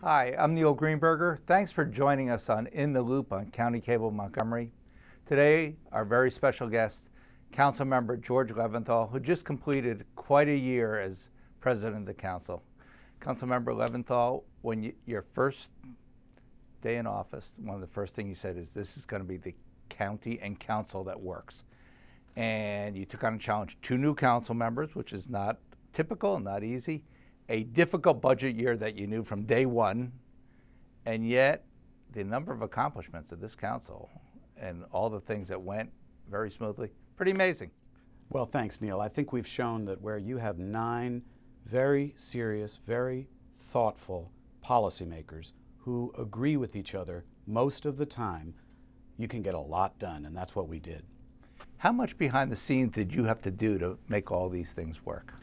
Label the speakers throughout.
Speaker 1: Hi, I'm Neil Greenberger. Thanks for joining us on In the Loop on County Cable Montgomery. Today, our very special guest, Councilmember George Leventhal, who just completed quite a year as President of the Council. Councilmember Leventhal, when your first day in office, one of the first things you said is this is going to be the county and council that works. And you took on a challenge, 2 new council members, which is not typical and not easy, a difficult budget year that you knew from day one, and yet the number of accomplishments of this council and all the things that went very smoothly, pretty amazing.
Speaker 2: Well, thanks, Neil. I think we've shown that where you have 9 very serious, very thoughtful policymakers who agree with each other most of the time, you can get a lot done, and that's what we did.
Speaker 1: How much behind the scenes did you have to do to make all these things work?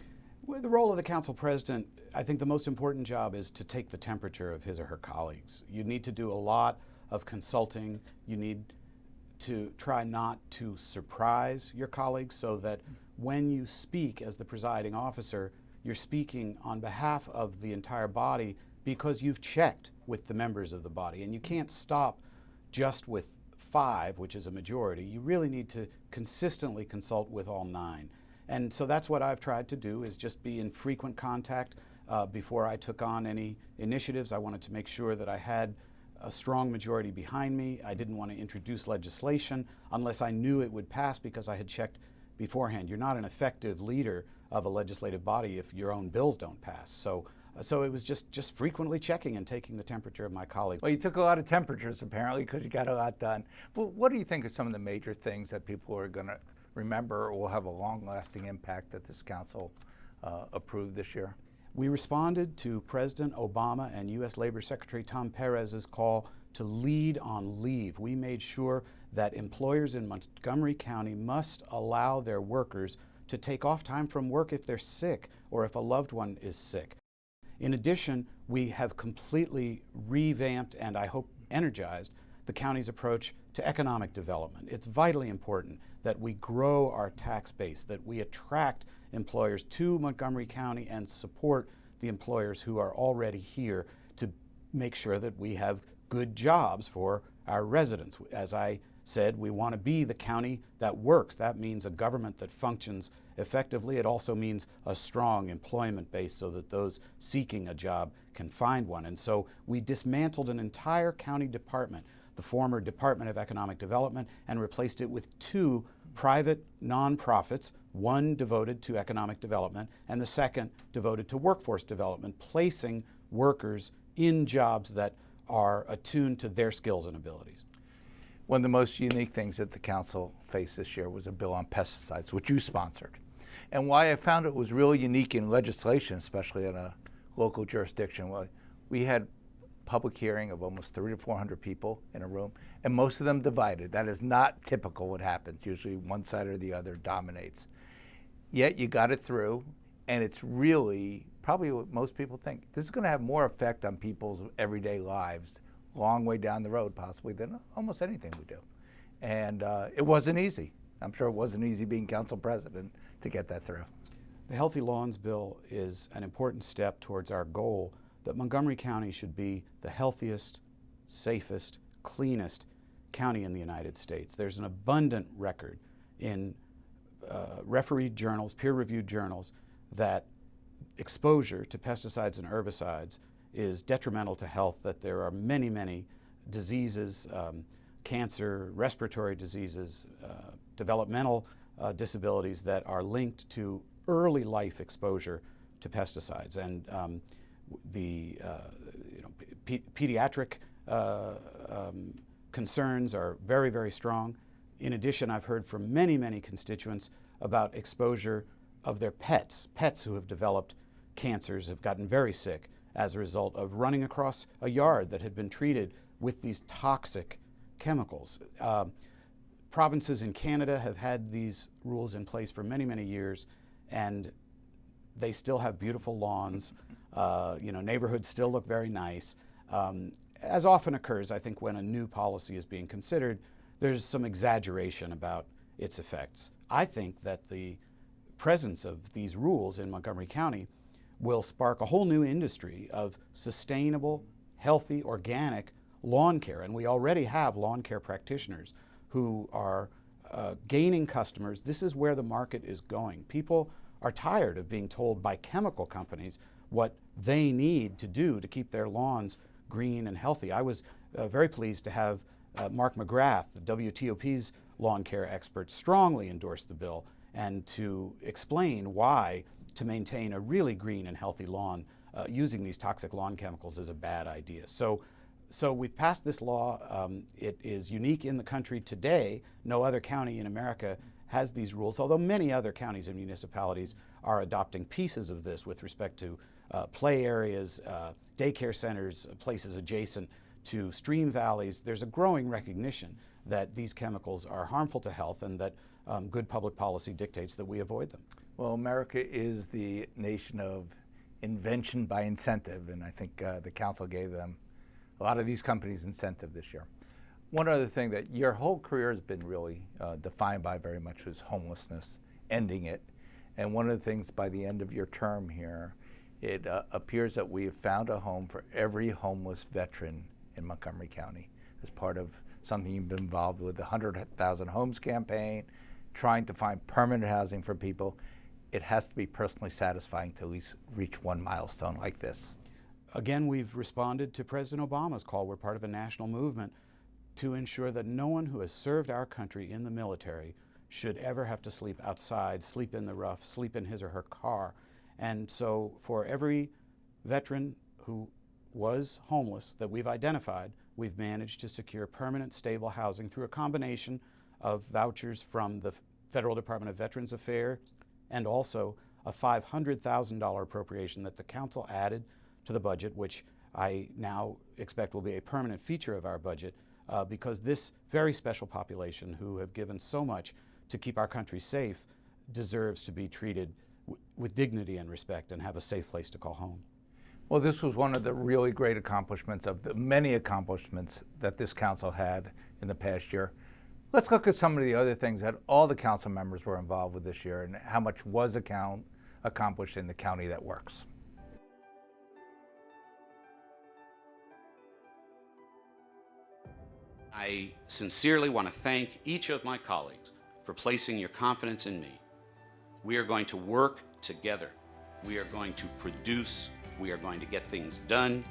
Speaker 2: With the role of the council president, I think the most important job is to take the temperature of his or her colleagues. You need to do a lot of consulting. You need to try not to surprise your colleagues so that when you speak as the presiding officer, you're speaking on behalf of the entire body because you've checked with the members of the body. And you can't stop just with 5, which is a majority. You really need to consistently consult with all 9. And so that's what I've tried to do, is just be in frequent contact. Before I took on any initiatives, I wanted to make sure that I had a strong majority behind me. I didn't want to introduce legislation unless I knew it would pass because I had checked beforehand. You're not an effective leader of a legislative body if your own bills don't pass. So it was just frequently checking and taking the temperature of my colleagues.
Speaker 1: Well, you took a lot of temperatures apparently because you got a lot done. Well, what do you think are some of the major things that people are going to remember or will have a long-lasting impact that this council approved this year?
Speaker 2: We responded to President Obama and U.S. Labor Secretary Tom Perez's call to lead on leave. We made sure that employers in Montgomery County must allow their workers to take off time from work if they're sick or if a loved one is sick. In addition, we have completely revamped and I hope energized the county's approach to economic development. It's vitally important that we grow our tax base, that we attract employers to Montgomery County and support the employers who are already here to make sure that we have good jobs for our residents. As I said, we want to be the county that works. That means a government that functions effectively. It also means a strong employment base so that those seeking a job can find one. And so we dismantled an entire county department, the former Department of Economic Development, and replaced it with 2 private nonprofits, one devoted to economic development and the second devoted to workforce development, placing workers in jobs that are attuned to their skills and abilities.
Speaker 1: One of the most unique things that the council faced this year was a bill on pesticides, which you sponsored. And why I found it was really unique in legislation, especially in a local jurisdiction, well, we had public hearing of almost 300 to 400 people in a room, and most of them divided. That is not typical what happens. Usually one side or the other dominates. Yet you got it through, and it's really probably what most people think. This is going to have more effect on people's everyday lives, long way down the road possibly, than almost anything we do. And it wasn't easy. I'm sure it wasn't easy being council president to get that through.
Speaker 2: The Healthy Lawns Bill is an important step towards our goal that Montgomery County should be the healthiest, safest, cleanest county in the United States. There's an abundant record in refereed journals, peer-reviewed journals, that exposure to pesticides and herbicides is detrimental to health, that there are many, many diseases, cancer, respiratory diseases, developmental disabilities that are linked to early life exposure to pesticides. And pediatric concerns are very, very strong. In addition, I've heard from many, many constituents about exposure of their pets. Pets who have developed cancers have gotten very sick as a result of running across a yard that had been treated with these toxic chemicals. Provinces in Canada have had these rules in place for many, many years, and they still have beautiful lawns. Neighborhoods still look very nice. As often occurs, I think, when a new policy is being considered, there's some exaggeration about its effects. I think that the presence of these rules in Montgomery County will spark a whole new industry of sustainable, healthy, organic lawn care. And we already have lawn care practitioners who are gaining customers. This is where the market is going. People are tired of being told by chemical companies what they need to do to keep their lawns green and healthy. I was very pleased to have Mark McGrath, the WTOP's lawn care expert, strongly endorse the bill and to explain why to maintain a really green and healthy lawn using these toxic lawn chemicals is a bad idea. So we've passed this law. It is unique in the country today. No other county in America has these rules, although many other counties and municipalities are adopting pieces of this with respect to play areas, daycare centers, places adjacent to stream valleys. There's a growing recognition that these chemicals are harmful to health and that good public policy dictates that we avoid them.
Speaker 1: Well, America is the nation of invention by incentive, and I think the council gave them, a lot of these companies, incentive this year. One other thing that your whole career has been really defined by very much was homelessness, ending it. And one of the things by the end of your term here, it appears that we have found a home for every homeless veteran in Montgomery County as part of something you've been involved with, the 100,000 Homes campaign, trying to find permanent housing for people. It has to be personally satisfying to at least reach one milestone like this.
Speaker 2: Again, we've responded to President Obama's call. We're part of a national movement to ensure that no one who has served our country in the military should ever have to sleep outside, sleep in the rough, sleep in his or her car. And so for every veteran who was homeless that we've identified, we've managed to secure permanent, stable housing through a combination of vouchers from the Federal Department of Veterans Affairs and also a $500,000 appropriation that the council added to the budget, which I now expect will be a permanent feature of our budget because this very special population who have given so much to keep our country safe deserves to be treated with dignity and respect and have a safe place to call home.
Speaker 1: Well, this was one of the really great accomplishments of the many accomplishments that this council had in the past year. Let's look at some of the other things that all the council members were involved with this year and how much was accomplished in the county that works.
Speaker 3: I sincerely want to thank each of my colleagues for placing your confidence in me. We are going to work together. We are going to produce. We are going to get things done.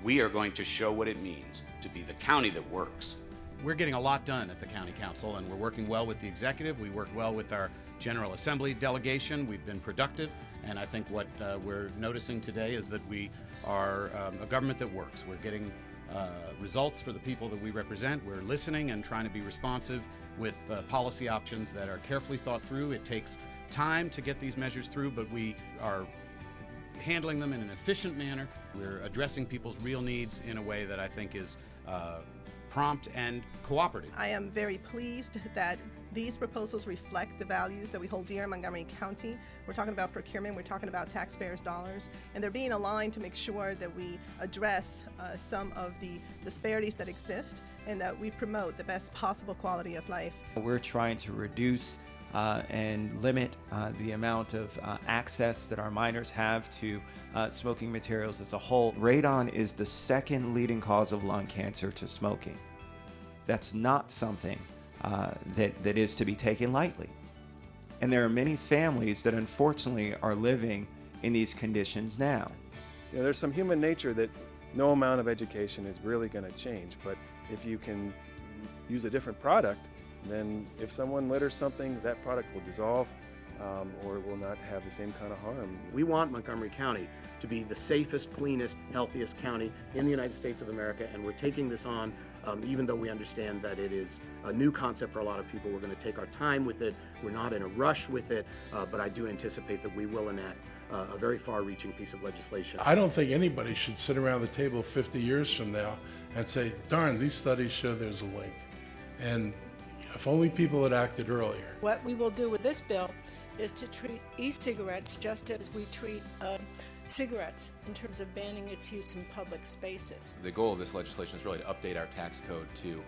Speaker 3: We are going to show what it means to be the county that works.
Speaker 2: We're getting a lot done at the County Council, and we're working well with the executive. We work well with our General Assembly delegation. We've been productive, and I think what we're noticing today is that we are a government that works. We're getting results for the people that we represent. We're listening and trying to be responsive with policy options that are carefully thought through. It takes time to get these measures through, but we are handling them in an efficient manner. We're addressing people's real needs in a way that I think is prompt and cooperative.
Speaker 4: I am very pleased that these proposals reflect the values that we hold dear in Montgomery County. We're talking about procurement, we're talking about taxpayers' dollars, and they're being aligned to make sure that we address some of the disparities that exist and that we promote the best possible quality of life.
Speaker 5: We're trying to reduce and limit the amount of access that our minors have to smoking materials as a whole. Radon is the second leading cause of lung cancer to smoking. That's not something that is to be taken lightly. And there are many families that unfortunately are living in these conditions now.
Speaker 6: You know, there's some human nature that no amount of education is really going to change, but if you can use a different product, then if someone litters something, that product will dissolve or will not have the same kind of harm.
Speaker 7: We want Montgomery County to be the safest, cleanest, healthiest county in the United States of America, and we're taking this on even though we understand that it is a new concept for a lot of people. We're going to take our time with it. We're not in a rush with it, but I do anticipate that we will enact a very far-reaching piece of legislation.
Speaker 8: I don't think anybody should sit around the table 50 years from now and say, darn, these studies show there's a link. And if only people had acted earlier.
Speaker 9: What we will do with this bill is to treat e-cigarettes just as we treat cigarettes in terms of banning its use in public spaces.
Speaker 10: The goal of this legislation is really to update our tax code to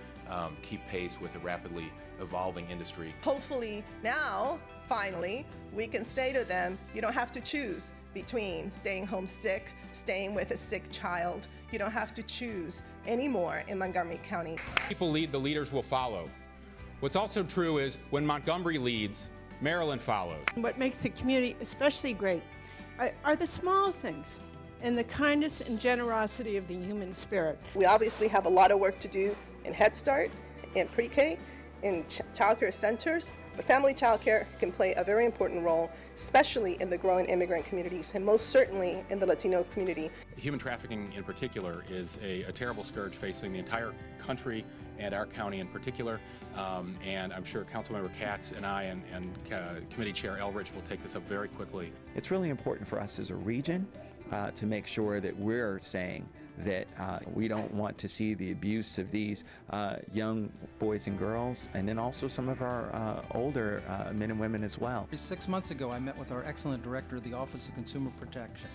Speaker 10: keep pace with a rapidly evolving industry.
Speaker 4: Hopefully now, finally, we can say to them, you don't have to choose between staying home sick, staying with a sick child. You don't have to choose anymore in Montgomery County.
Speaker 11: People lead, the leaders will follow. What's also true is when Montgomery leads, Maryland follows.
Speaker 9: What makes the community especially great are the small things and the kindness and generosity of the human spirit.
Speaker 4: We obviously have a lot of work to do in Head Start, in pre-K, in child care centers, but family child care can play a very important role, especially in the growing immigrant communities and most certainly in the Latino community.
Speaker 11: Human trafficking in particular is a terrible scourge facing the entire country and our county in particular, and I'm sure Councilmember Katz and I and Committee Chair Elrich will take this up very quickly.
Speaker 5: It's really important for us as a region to make sure that we're saying that we don't want to see the abuse of these young boys and girls, and then also some of our older men and women as well.
Speaker 12: 6 months ago, I met with our excellent director of the Office of Consumer Protection.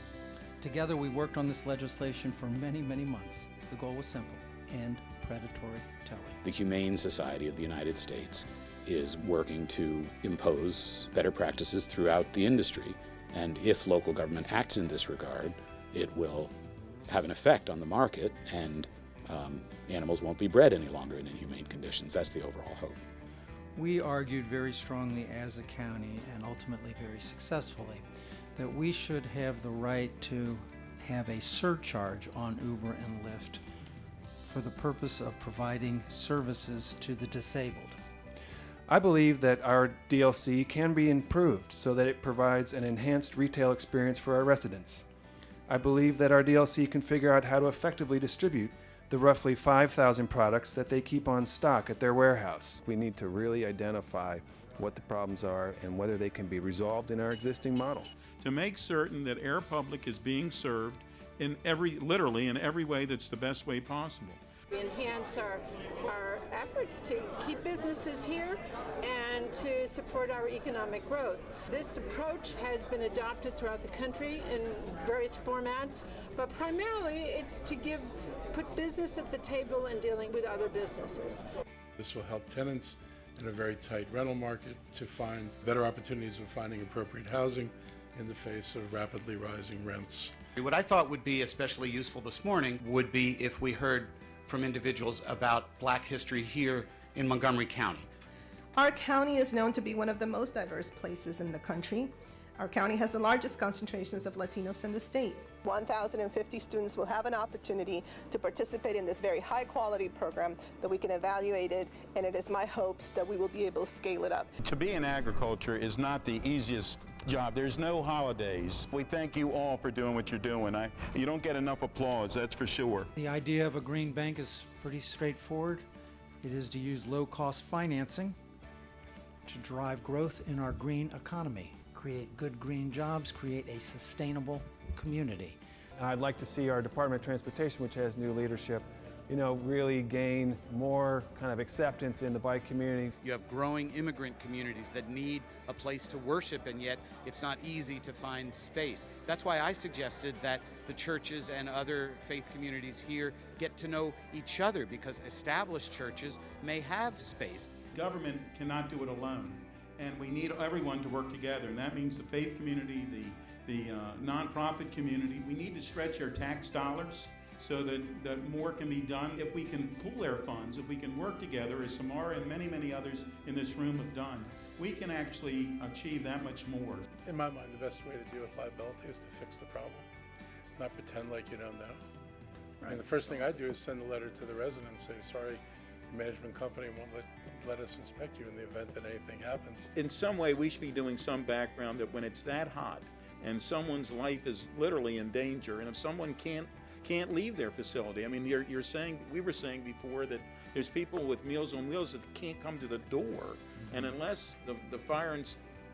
Speaker 12: Together, we worked on this legislation for many, many months. The goal was simple: end predatory towing.
Speaker 13: The Humane Society of the United States is working to impose better practices throughout the industry, and if local government acts in this regard, it will have an effect on the market, and animals won't be bred any longer in inhumane conditions. That's the overall hope.
Speaker 12: We argued very strongly as a county, and ultimately very successfully, that we should have the right to have a surcharge on Uber and Lyft for the purpose of providing services to the disabled.
Speaker 6: I believe that our DLC can be improved so that it provides an enhanced retail experience for our residents. I believe that our DLC can figure out how to effectively distribute the roughly 5,000 products that they keep on stock at their warehouse. We need to really identify what the problems are and whether they can be resolved in our existing model.
Speaker 14: To make certain that Air Public is being served literally in every way that's the best way possible.
Speaker 9: We enhance our efforts to keep businesses here and to support our economic growth. This approach has been adopted throughout the country in various formats, but primarily it's to put business at the table in dealing with other businesses.
Speaker 8: This will help tenants in a very tight rental market to find better opportunities of finding appropriate housing in the face of rapidly rising rents.
Speaker 3: What I thought would be especially useful this morning would be if we heard from individuals about Black history here in Montgomery County.
Speaker 4: Our county is known to be one of the most diverse places in the country. Our county has the largest concentrations of Latinos in the state. 1,050 students will have an opportunity to participate in this very high-quality program that we can evaluate it, and it is my hope that we will be able to scale it up.
Speaker 15: To be in agriculture is not the easiest job. There's no holidays. We thank you all for doing what you're doing. You don't get enough applause, that's for sure.
Speaker 12: The idea of a green bank is pretty straightforward. It is to use low-cost financing to drive growth in our green economy, create good green jobs, create a sustainable community.
Speaker 6: I'd like to see our Department of Transportation, which has new leadership, really gain more kind of acceptance in the bike community.
Speaker 3: You have growing immigrant communities that need a place to worship, and yet it's not easy to find space. That's why I suggested that the churches and other faith communities here get to know each other, because established churches may have space.
Speaker 14: Government cannot do it alone, and we need everyone to work together, and that means the faith community, the nonprofit community. We need to stretch our tax dollars so that more can be done. If we can pool our funds, if we can work together, as Samara and many, many others in this room have done, we can actually achieve that much more.
Speaker 8: In my mind, the best way to deal with liability is to fix the problem, not pretend like you don't know. I mean, the first thing I do is send a letter to the residents, say, sorry, your management company won't let us inspect you in the event that anything happens.
Speaker 14: In some way, we should be doing some background that when it's that hot and someone's life is literally in danger, and if someone can't leave their facility. I mean, we were saying before that there's people with Meals on Wheels that can't come to the door, and unless the fire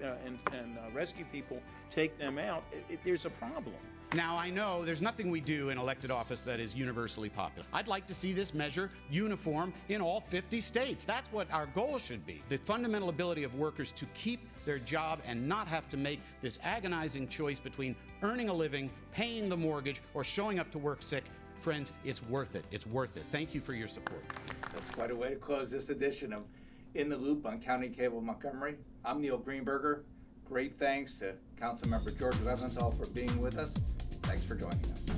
Speaker 14: and rescue people take them out, there's a problem.
Speaker 3: Now, I know there's nothing we do in elected office that is universally popular. I'd like to see this measure uniform in all 50 states. That's what our goal should be. The fundamental ability of workers to keep their job and not have to make this agonizing choice between earning a living, paying the mortgage, or showing up to work sick. Friends, it's worth it. It's worth it. Thank you for your support.
Speaker 1: That's quite a way to close this edition of In the Loop on County Cable Montgomery. I'm Neil Greenberger. Great thanks to Councilmember George Leventhal for being with us. Thanks for joining us.